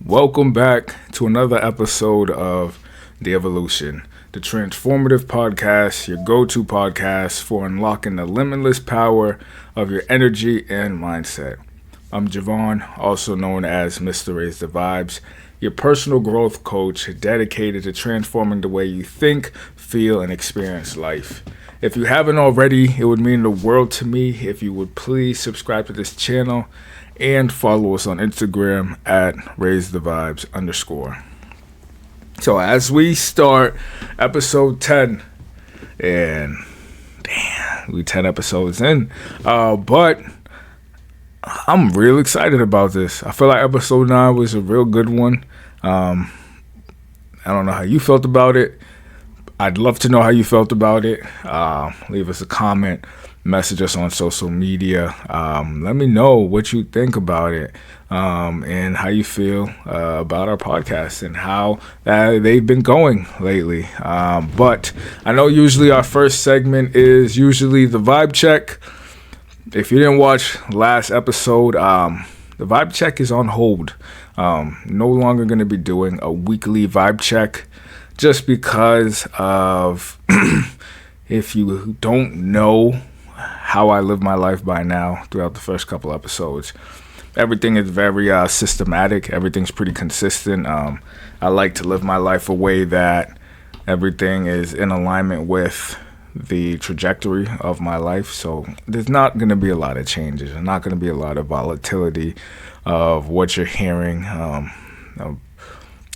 Welcome back to another episode of The Evolution, the Transformative Podcast, your go-to podcast for unlocking the limitless power of your energy and mindset. I'm Javon, also known as Mr. Raise the Vibes, your personal growth coach dedicated to transforming the way you think, feel, and experience life. If you haven't already, it would mean the world to me if you would please subscribe to this channel and follow us on Instagram at @raisethevibes_. So as we start episode 10, and damn, we 10 episodes in, but I'm real excited about this. I feel like episode 9 was a real good one. I don't know how you felt about it. I'd love to know how you felt about it. Leave us a comment. Message us on social media. Let me know what you think about it and how you feel about our podcast and how they've been going lately. But I know usually our first segment is usually the vibe check. If you didn't watch last episode, the vibe check is on hold. No longer going to be doing a weekly vibe check just because of if you don't know how I live my life by now throughout the first couple episodes. Everything is very systematic. Everything's pretty consistent. I like to live my life a way that everything is in alignment with the trajectory of my life. So there's not going to be a lot of changes. There's not going to be a lot of volatility of what you're hearing, of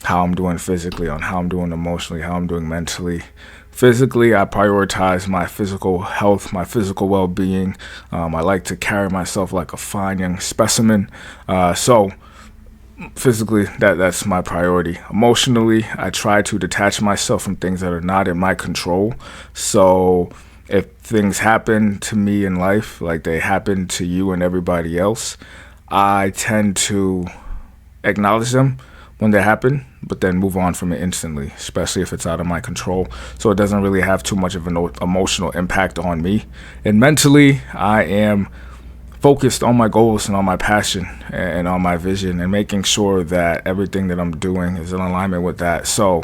how I'm doing physically, on how I'm doing emotionally, how I'm doing mentally. Physically, I prioritize my physical health, my physical well-being. I like to carry myself like a fine young specimen. So physically, that's my priority. Emotionally, I try to detach myself from things that are not in my control. So if things happen to me in life, like they happen to you and everybody else, I tend to acknowledge them when they happen, but then move on from it instantly, especially if it's out of my control. So it doesn't really have too much of an emotional impact on me. And mentally, I am focused on my goals and on my passion and on my vision and making sure that everything that I'm doing is in alignment with that. So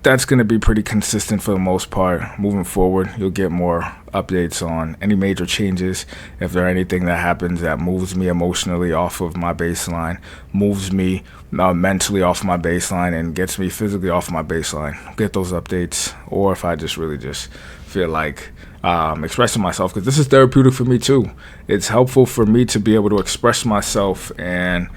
that's going to be pretty consistent for the most part. Moving forward, you'll get more updates on any major changes. If there are anything that happens that moves me emotionally off of my baseline, moves me mentally off my baseline, and gets me physically off my baseline, get those updates. Or if I just really just feel like expressing myself, because this is therapeutic for me too. It's helpful for me to be able to express myself, and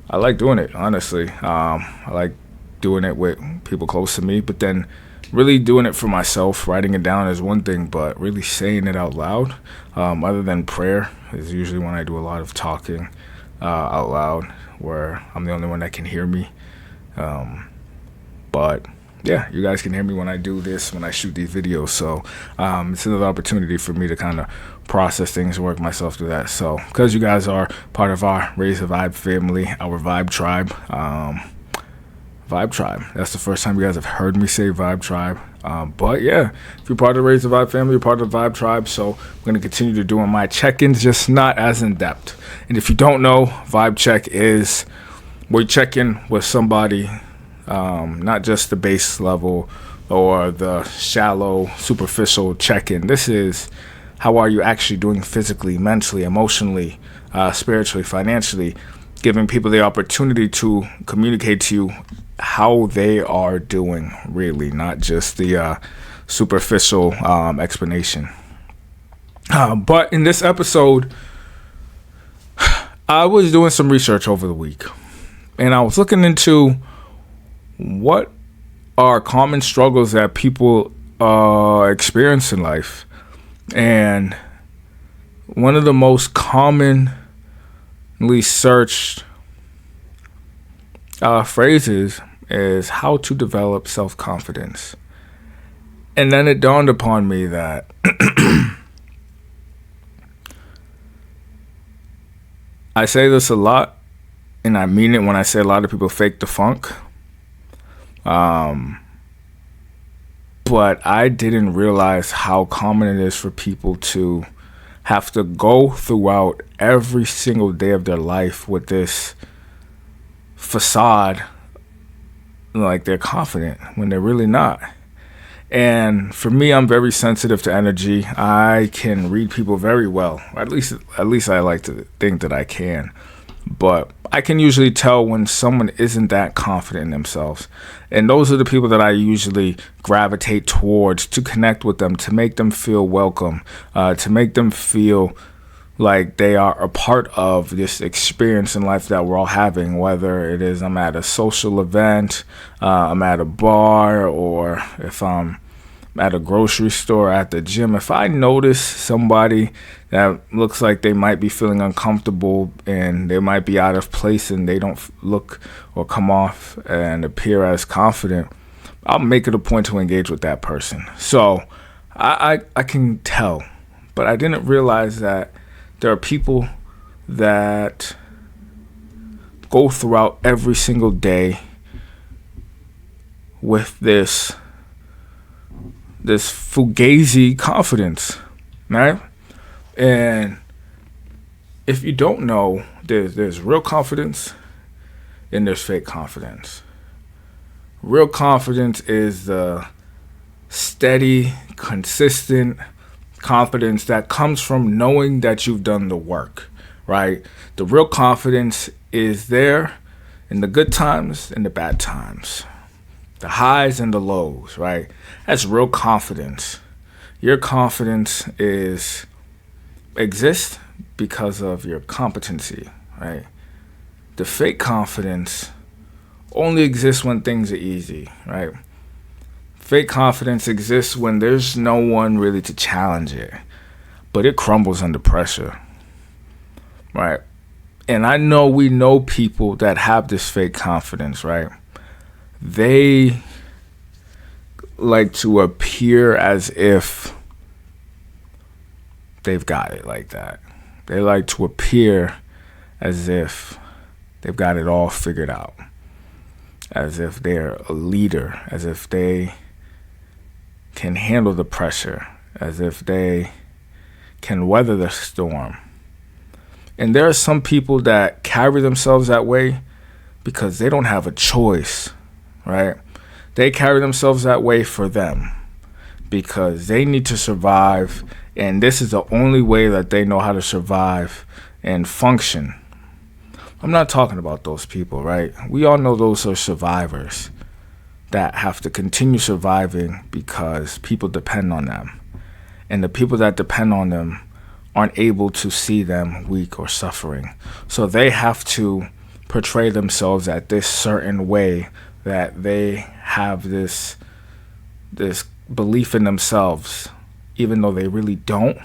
I like doing it, honestly. I like doing it with people close to me, but then really doing it for myself. Writing it down is one thing, but really saying it out loud, other than prayer, is usually when I do a lot of talking out loud, where I'm the only one that can hear me. But yeah, you guys can hear me when I do this, when I shoot these videos. So it's another opportunity for me to kind of process things and work myself through that. So because you guys are part of our Raise the Vibe family, our Vibe Tribe, Vibe Tribe. That's the first time you guys have heard me say Vibe Tribe. But yeah, if you're part of the Raise the Vibe family, you're part of the Vibe Tribe. So I'm going to continue to doing my check-ins, just not as in-depth. And if you don't know, Vibe Check is where you check in with somebody, not just the base level or the shallow, superficial check-in. This is how are you actually doing physically, mentally, emotionally, spiritually, financially, giving people the opportunity to communicate to you how they are doing, really, not just the superficial explanation. But in this episode, I was doing some research over the week, and I was looking into what are common struggles that people experience in life. And one of the most commonly searched phrases is how to develop self-confidence. And then it dawned upon me that I say this a lot, and I mean it when I say a lot of people fake the funk. But I didn't realize how common it is for people to have to go throughout every single day of their life with this facade like they're confident when they're really not. And for me, I'm very sensitive to energy. I can read people very well. At least I like to think that I can. But I can usually tell when someone isn't that confident in themselves. And those are the people that I usually gravitate towards to connect with them, to make them feel welcome, to make them feel like they are a part of this experience in life that we're all having, whether it is I'm at a social event, I'm at a bar, or if I'm at a grocery store, at the gym. If I notice somebody that looks like they might be feeling uncomfortable and they might be out of place and they don't look or come off and appear as confident, I'll make it a point to engage with that person. So I can tell, but I didn't realize that there are people that go throughout every single day with this fugazi confidence, right? And if you don't know, there's real confidence and there's fake confidence. Real confidence is the steady, consistent confidence that comes from knowing that you've done the work, right? The real confidence is there in the good times and the bad times, the highs and the lows, right? That's real confidence. Your confidence exists because of your competency, right? The fake confidence only exists when things are easy, right? Fake confidence exists when there's no one really to challenge it, but it crumbles under pressure, right? And I know we know people that have this fake confidence, right? They like to appear as if they've got it like that. They like to appear as if they've got it all figured out, as if they're a leader, as if they can handle the pressure, as if they can weather the storm. And there are some people that carry themselves that way because they don't have a choice, right? They carry themselves that way for them because they need to survive, and this is the only way that they know how to survive and function. I'm not talking about those people, right? We all know those are survivors that have to continue surviving because people depend on them. And the people that depend on them aren't able to see them weak or suffering. So they have to portray themselves at this certain way, that they have this belief in themselves, even though they really don't.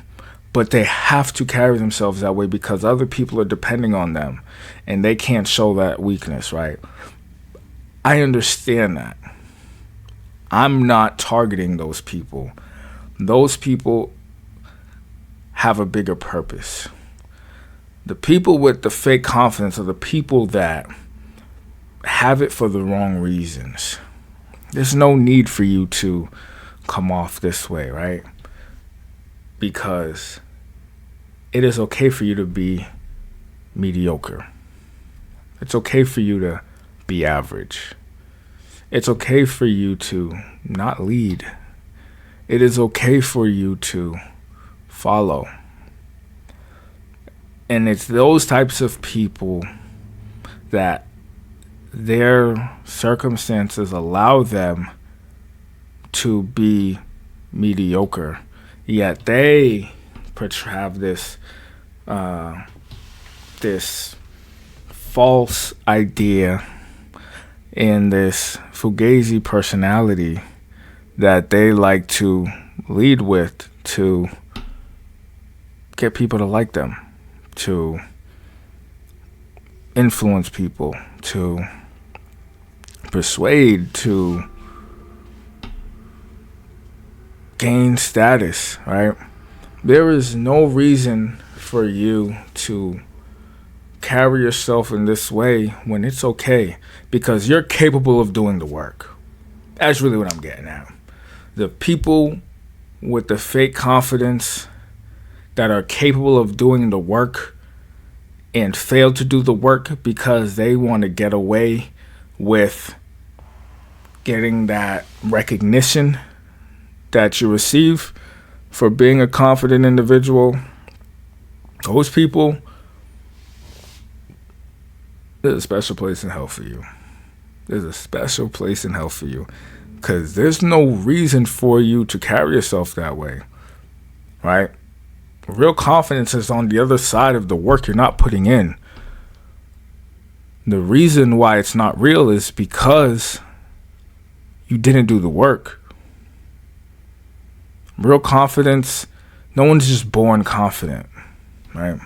But they have to carry themselves that way because other people are depending on them and they can't show that weakness, right? I understand that. I'm not targeting those people. Those people have a bigger purpose. The people with the fake confidence are the people that have it for the wrong reasons. There's no need for you to come off this way, right? Because it is okay for you to be mediocre. It's okay for you to be average. It's okay for you to not lead. It is okay for you to follow. And it's those types of people that their circumstances allow them to be mediocre, yet they have this false idea and this fugazi personality that they like to lead with to get people to like them, to influence people, to persuade, to gain status, right? There is no reason for you to carry yourself in this way when it's okay, because you're capable of doing the work. That's really what I'm getting at. The people with the fake confidence that are capable of doing the work and fail to do the work because they want to get away with getting that recognition that you receive for being a confident individual, those people, there's a special place in hell for you. There's a special place in hell for you, because there's no reason for you to carry yourself that way, right? Real confidence is on the other side of the work you're not putting in. The reason why it's not real is because you didn't do the work. Real confidence, no one's just born confident, right?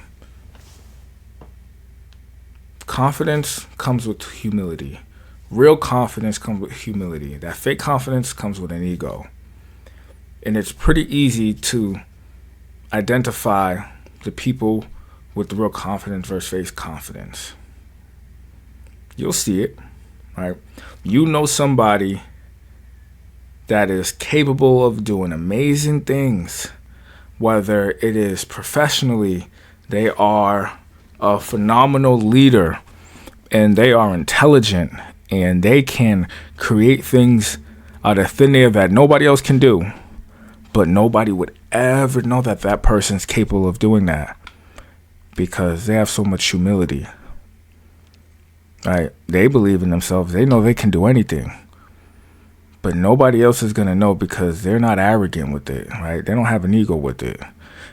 Confidence comes with humility. Real confidence comes with humility. That fake confidence comes with an ego. And it's pretty easy to identify the people with the real confidence versus fake confidence. You'll see it, right? You know somebody that is capable of doing amazing things, whether it is professionally, they are a phenomenal leader, and they are intelligent, and they can create things out of thin air that nobody else can do. But nobody would ever know that that person's capable of doing that because they have so much humility. Right? They believe in themselves. They know they can do anything. But nobody else is going to know because they're not arrogant with it, right? They don't have an ego with it.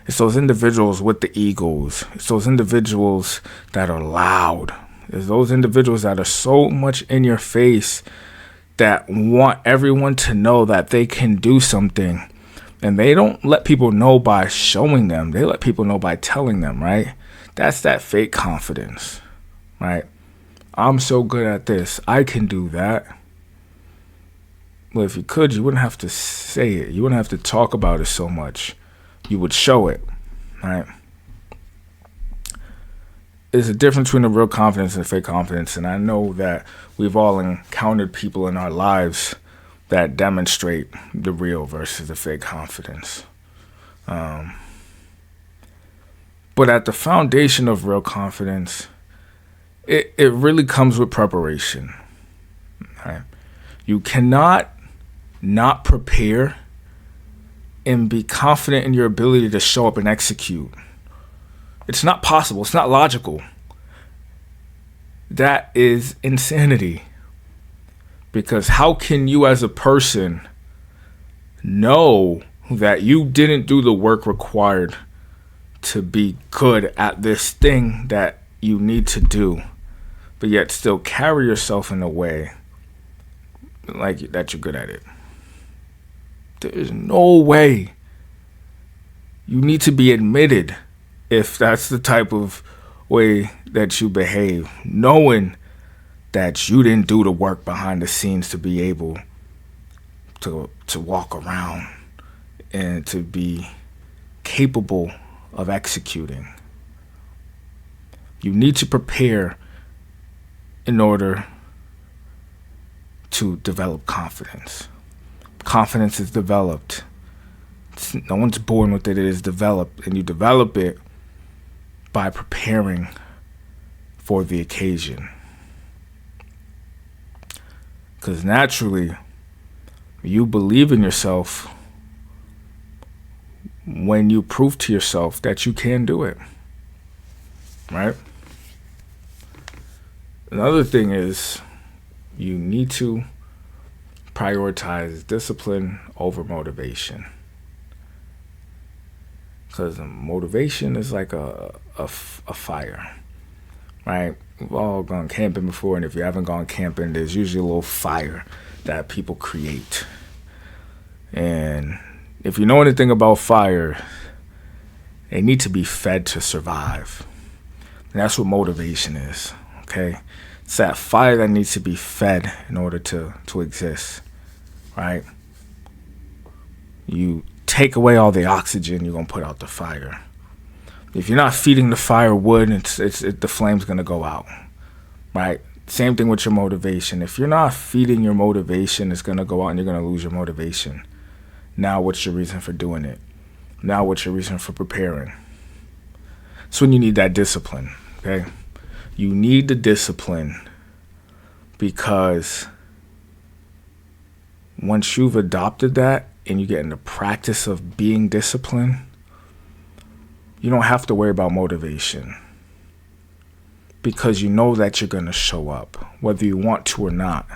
It's those individuals with the egos. It's those individuals that are loud. It's those individuals that are so much in your face that want everyone to know that they can do something. And they don't let people know by showing them. They let people know by telling them, right? That's that fake confidence, right? I'm so good at this. I can do that. Well, if you could, you wouldn't have to say it. You wouldn't have to talk about it so much. You would show it, right? There's a difference between a real confidence and a fake confidence. And I know that we've all encountered people in our lives that demonstrate the real versus the fake confidence. But at the foundation of real confidence, it really comes with preparation. Right? You cannot not prepare and be confident in your ability to show up and execute. It's not possible. It's not logical. That is insanity. Because how can you as a person know that you didn't do the work required to be good at this thing that you need to do, but yet still carry yourself in a way like that you're good at it? There's no way. You need to be admitted if that's the type of way that you behave, knowing that you didn't do the work behind the scenes to be able to walk around and to be capable of executing. You need to prepare in order to develop confidence. Confidence is developed. No one's born with it. It is developed, and you develop it by preparing for the occasion. Because naturally, you believe in yourself when you prove to yourself that you can do it. Right? Another thing is you need to prioritize discipline over motivation. Because motivation is like a fire, right? We've all gone camping before, and if you haven't gone camping, there's usually a little fire that people create. And if you know anything about fire, they need to be fed to survive. And that's what motivation is, okay? It's that fire that needs to be fed in order to exist, right? You take away all the oxygen, you're going to put out the fire. If you're not feeding the fire wood, the flame's going to go out, right? Same thing with your motivation. If you're not feeding your motivation, it's going to go out and you're going to lose your motivation. Now what's your reason for doing it? Now what's your reason for preparing? That's when you need that discipline. Okay? You need the discipline because once you've adopted that and you get in the practice of being disciplined, you don't have to worry about motivation because you know that you're going to show up, whether you want to or not.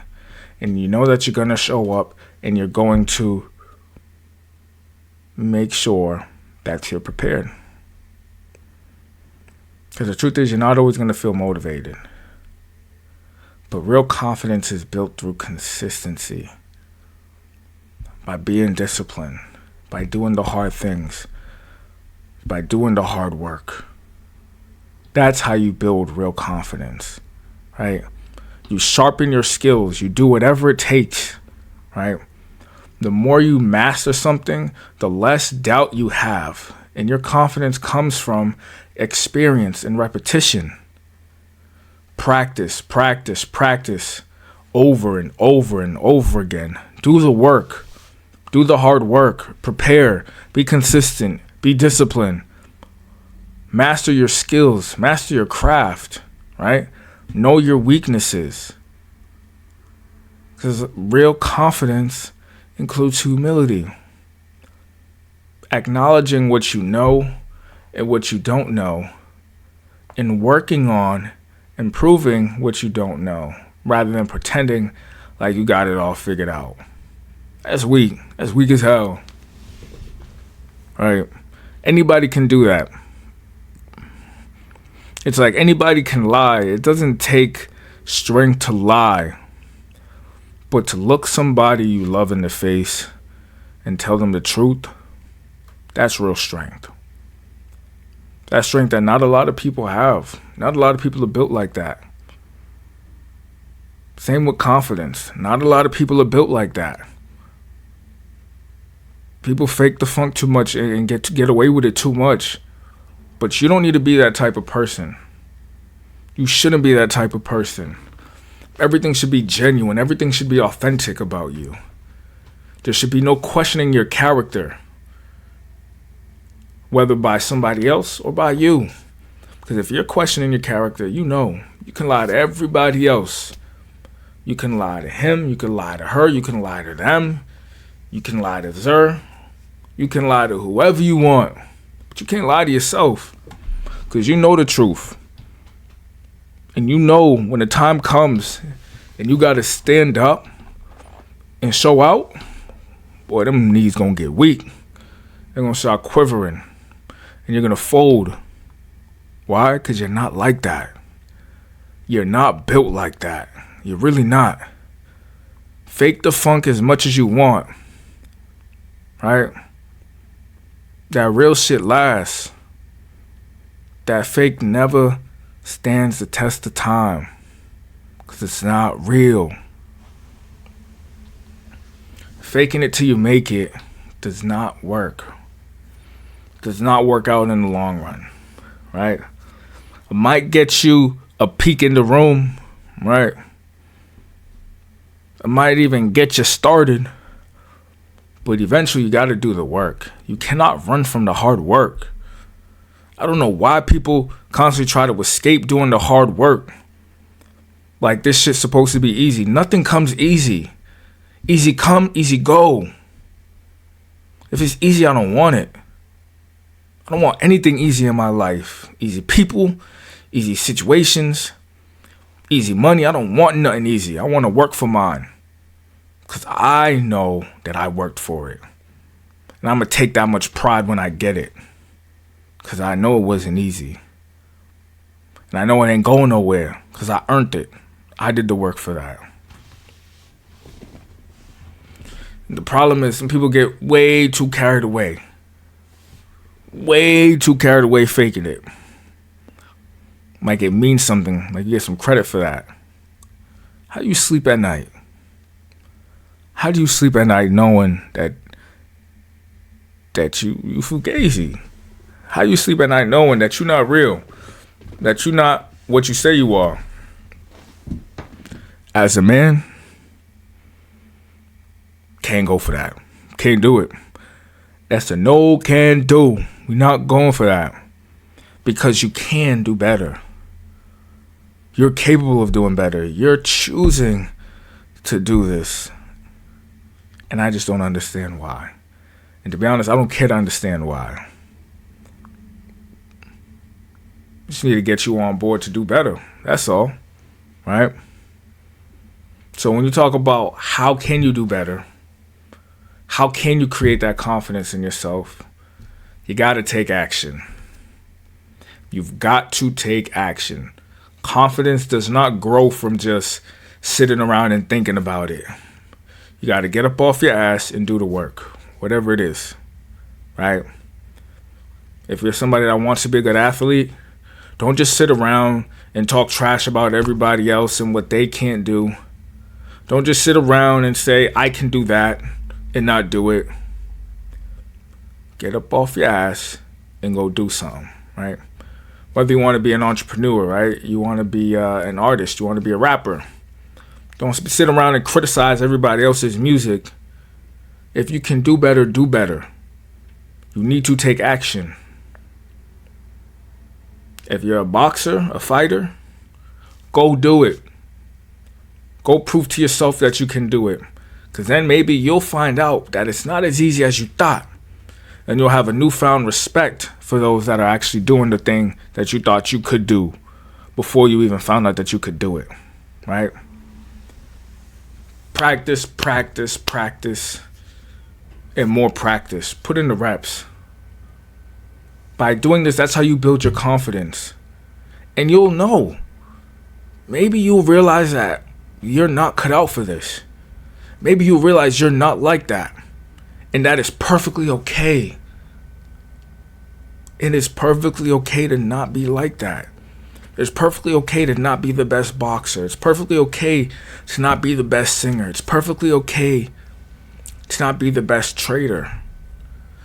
And you know that you're going to show up and you're going to make sure that you're prepared. Because the truth is, you're not always going to feel motivated. But real confidence is built through consistency, by being disciplined, by doing the hard things, by doing the hard work. That's how you build real confidence, right? You sharpen your skills. You do whatever it takes, right? The more you master something, the less doubt you have. And your confidence comes from experience and repetition. Practice, practice, practice over and over and over again. Do the work. Do the hard work. Prepare. Be consistent. Be disciplined. Master your skills. Master your craft, right? Know your weaknesses. Because real confidence includes humility. Acknowledging what you know and what you don't know, and working on improving what you don't know, rather than pretending like you got it all figured out. That's weak. That's weak as hell. Right? Anybody can do that. It's like anybody can lie. It doesn't take strength to lie. But to look somebody you love in the face and tell them the truth, that's real strength. That's strength that not a lot of people have. Not a lot of people are built like that. Same with confidence. Not a lot of people are built like that. People fake the funk too much and get away with it too much. But you don't need to be that type of person. You shouldn't be that type of person. Everything should be genuine. Everything should be authentic about you. There should be no questioning your character, whether by somebody else or by you. Because if you're questioning your character, you know you can lie to everybody else. You can lie to him. You can lie to her. You can lie to them. You can lie to her. You can lie to whoever you want. But you can't lie to yourself, because you know the truth. And you know when the time comes and you got to stand up and show out, boy, them knees going to get weak. They're going to start quivering. And you're going to fold. Why? Because you're not like that. You're not built like that. You're really not. Fake the funk as much as you want. Right? That real shit lasts. That fake never stands the test of time. Because it's not real. Faking it till you make it does not work. Does not work out in the long run. Right? It might get you a peek in the room. Right? It might even get you started. But eventually you got to do the work. You cannot run from the hard work. I don't know why people constantly try to escape doing the hard work. Like this shit's supposed to be easy. Nothing comes easy. Easy come, easy go. If it's easy, I don't want it. I don't want anything easy in my life. Easy people, easy situations, easy money. I don't want nothing easy. I want to work for mine. Because I know that I worked for it. And I'm going to take that much pride when I get it. Because I know it wasn't easy. And I know it ain't going nowhere. Because I earned it. I did the work for that. And the problem is some people get way too carried away. Way too carried away faking it. Like it means something. Like you get some credit for that. How do you sleep at night? How do you sleep at night knowing that you fugazi? How do you sleep at night knowing that you're not real? That you're not what you say you are? As a man, can't go for that. Can't do it. That's a no can do. We're not going for that. Because you can do better. You're capable of doing better. You're choosing to do this. And I just don't understand why. And to be honest, I don't care to understand why. Just need to get you on board to do better. That's all. Right? So when you talk about how can you do better, how can you create that confidence in yourself, you got to take action. You've got to take action. Confidence does not grow from just sitting around and thinking about it. You got to get up off your ass and do the work, whatever it is, right? If you're somebody that wants to be a good athlete, don't just sit around and talk trash about everybody else and what they can't do. Don't just sit around and say, I can do that and not do it. Get up off your ass and go do something, right? Whether you want to be an entrepreneur, right? You want to be an artist. You want to be a rapper. Don't sit around and criticize everybody else's music. If you can do better, do better. You need to take action. If you're a boxer, a fighter, go do it. Go prove to yourself that you can do it. Because then maybe you'll find out that it's not as easy as you thought. And you'll have a newfound respect for those that are actually doing the thing that you thought you could do before you even found out that you could do it, right? Practice, practice, practice, and more practice. Put in the reps. By doing this, that's how you build your confidence. And you'll know. Maybe you'll realize that you're not cut out for this. Maybe you'll realize you're not like that. And that is perfectly okay. It is perfectly okay to not be like that. It's perfectly okay to not be the best boxer. It's perfectly okay to not be the best singer. It's perfectly okay to not be the best trader.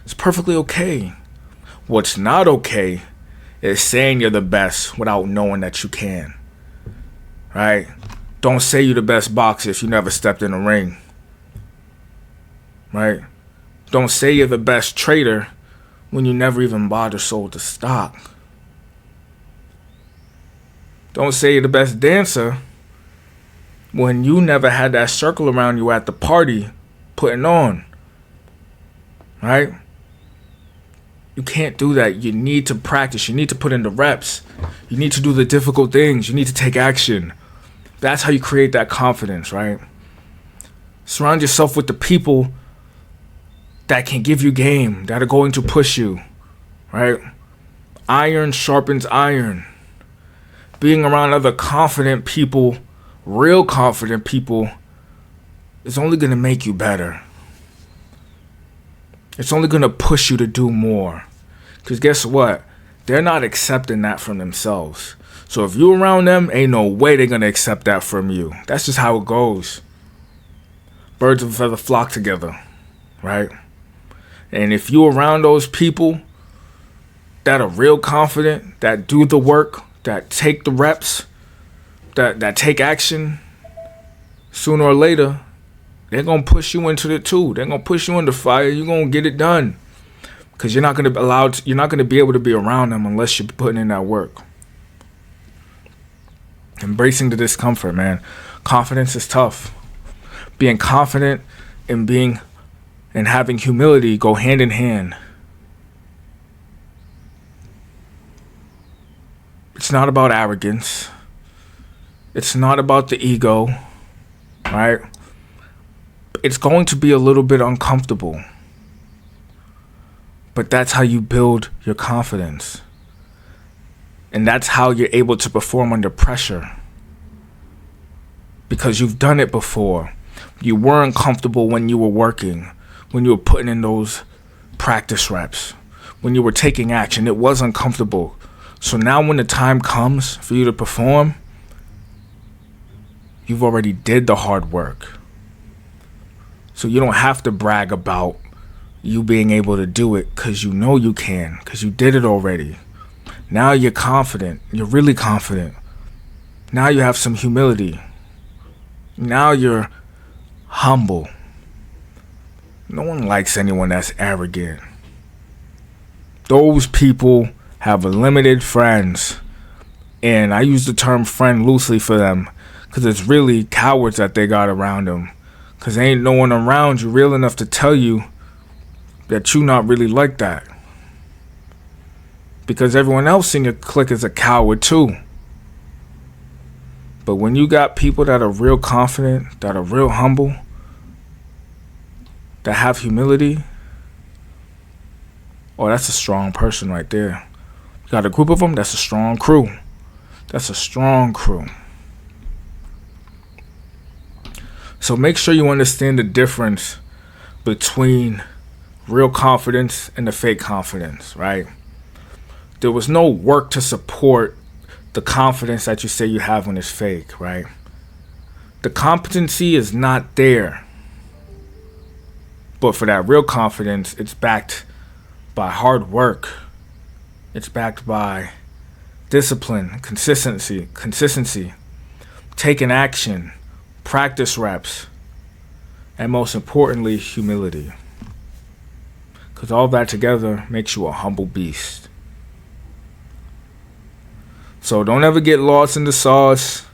It's perfectly okay. What's not okay is saying you're the best without knowing that you can. Right? Don't say you're the best boxer if you never stepped in a ring. Right? Don't say you're the best trader when you never even bought or sold the stock. Don't say you're the best dancer when you never had that circle around you at the party putting on. Right? You can't do that. You need to practice. You need to put in the reps. You need to do the difficult things. You need to take action. That's how you create that confidence, right? Surround yourself with the people that can give you game, that are going to push you, right? Iron sharpens iron. Being around other confident people, real confident people, is only going to make you better. It's only going to push you to do more. Because guess what? They're not accepting that from themselves. So if you're around them, ain't no way they're going to accept that from you. That's just how it goes. Birds of a feather flock together, right? And if you're around those people that are real confident, that do the work, that take the reps, that take action, sooner or later, they're going to push you into it too. They're going to push you in the fire. You're going to get it done. Because you're not going to be able to be around them unless you're putting in that work. Embracing the discomfort, man. Confidence is tough. Being confident and having humility go hand in hand. It's not about arrogance. It's not about the ego, right? It's going to be a little bit uncomfortable. But that's how you build your confidence. And that's how you're able to perform under pressure. Because you've done it before. You weren't comfortable when you were working, when you were putting in those practice reps, when you were taking action. It was uncomfortable. So now when the time comes for you to perform, you've already did the hard work. So you don't have to brag about you being able to do it because you know you can, because you did it already. Now you're confident. You're really confident. Now you have some humility. Now you're humble. No one likes anyone that's arrogant. Those people have limited friends. And I use the term friend loosely for them because it's really cowards that they got around them. Because ain't no one around you real enough to tell you that you not really like that. Because everyone else in your clique is a coward too. But when you got people that are real confident, that are real humble, that have humility, oh, that's a strong person right there. You got a group of them, that's a strong crew. That's a strong crew. So make sure you understand the difference between real confidence and the fake confidence, right? There was no work to support the confidence that you say you have when it's fake, right? The competency is not there. But for that real confidence, it's backed by hard work. It's backed by discipline, consistency, taking action, practice reps, and most importantly, humility. Because all that together makes you a humble beast. So don't ever get lost in the sauce.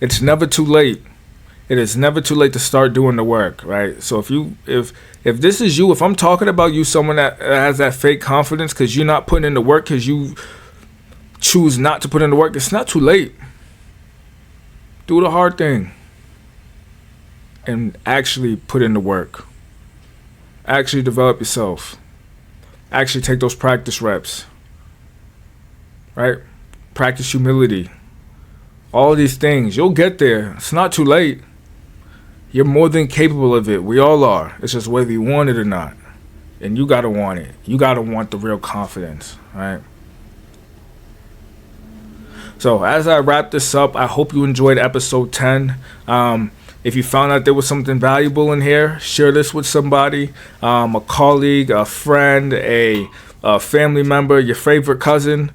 It's never too late. It is never too late to start doing the work, right? So if this is you, if I'm talking about you, someone that has that fake confidence because you're not putting in the work because you choose not to put in the work, it's not too late. Do the hard thing and actually put in the work. Actually develop yourself. Actually take those practice reps, right? Practice humility. All of these things, you'll get there. It's not too late. You're more than capable of it. We all are. It's just whether you want it or not. And you got to want it. You got to want the real confidence, right? So as I wrap this up, I hope you enjoyed episode 10. If you found out there was something valuable in here, share this with somebody, a colleague, a friend, a family member, your favorite cousin.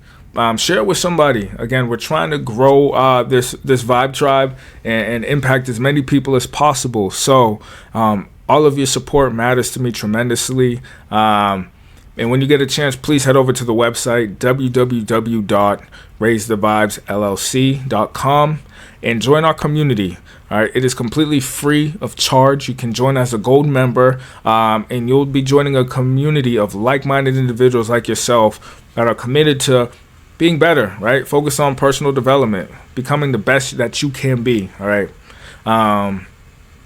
Share it with somebody. Again, we're trying to grow this Vibe Tribe and impact as many people as possible. So all of your support matters to me tremendously. And when you get a chance, please head over to the website, www.raisethevibesllc.com, and join our community. All right, it is completely free of charge. You can join as a gold member, and you'll be joining a community of like-minded individuals like yourself that are committed to being better, right? Focus on personal development, becoming the best that you can be, all right?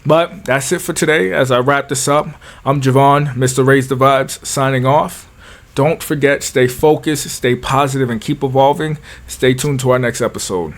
But that's it for today. As I wrap this up, I'm Javon, Mr. Raise the Vibes, signing off. Don't forget, stay focused, stay positive, and keep evolving. Stay tuned to our next episode.